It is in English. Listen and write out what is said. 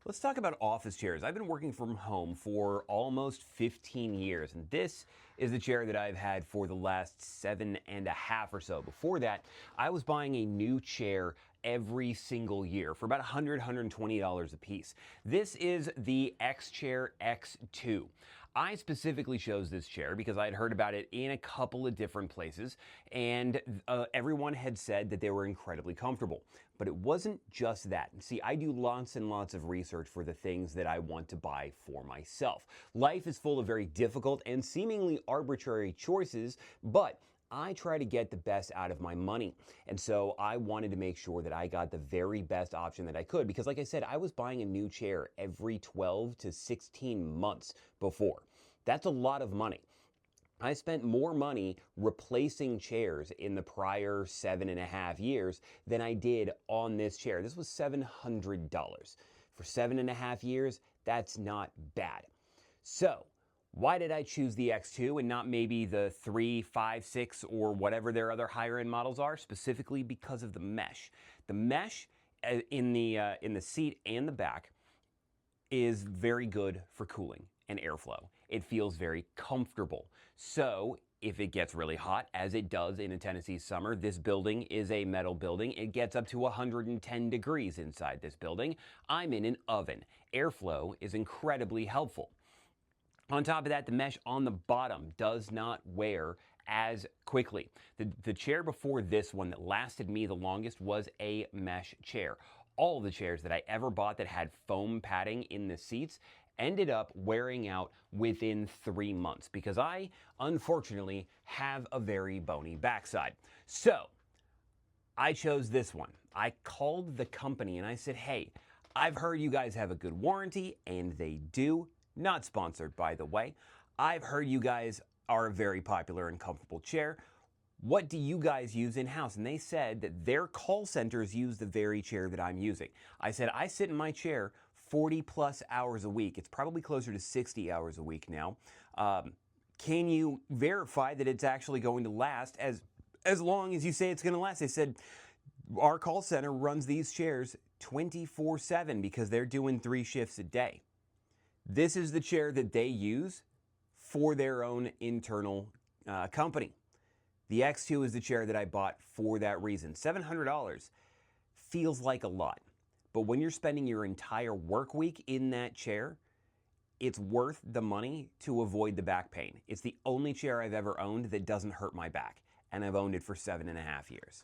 Let's talk about office chairs. I've been working from home for almost 15 years, and this is the chair that I've had for the last 7.5 or so. Before that, I was buying a new chair every single year for about $120 a piece. This is the X-Chair X2. I specifically chose this chair because I had heard about it in a couple of different places, and everyone had said that they were incredibly comfortable. But it wasn't just that. See, I do lots and lots of research for the things that I want to buy for myself. Life is full of very difficult and seemingly arbitrary choices, but I try to get the best out of my money. And so I wanted to make sure that I got the very best option that I could because, like I said, I was buying a new chair every 12 to 16 months before. That's a lot of money. I spent more money replacing chairs in the prior 7.5 years than I did on this chair. This was $700. For 7.5 years, that's not bad. So, why did I choose the X2 and not maybe the 3, 5, 6, or whatever their other higher end models are? Specifically because of the mesh. The mesh in the seat and the back is very good for cooling and airflow. It feels very comfortable. So if it gets really hot, as it does in a Tennessee summer, this building is a metal building. It gets up to 110 degrees inside this building. I'm in an oven. Airflow is incredibly helpful. On top of that, the mesh on the bottom does not wear as quickly. The chair before this one that lasted me the longest was a mesh chair. All of the chairs that I ever bought that had foam padding in the seats ended up wearing out within 3 months because I, unfortunately, have a very bony backside. So, I chose this one. I called the company and I said, hey, I've heard you guys have a good warranty, and they do. Not sponsored, by the way. I've heard you guys are a very popular and comfortable chair. What do you guys use in-house? And they said that their call centers use the very chair that I'm using. I said, I sit in my chair 40 plus hours a week. It's probably closer to 60 hours a week now. Can you verify that it's actually going to last as long as you say it's going to last? They said, our call center runs these chairs 24/7 because they're doing 3 shifts a day. This is the chair that they use for their own internal company. The X2 is the chair that I bought for that reason. $700 feels like a lot, but when you're spending your entire work week in that chair, it's worth the money to avoid the back pain. It's the only chair I've ever owned that doesn't hurt my back, and I've owned it for 7.5 years.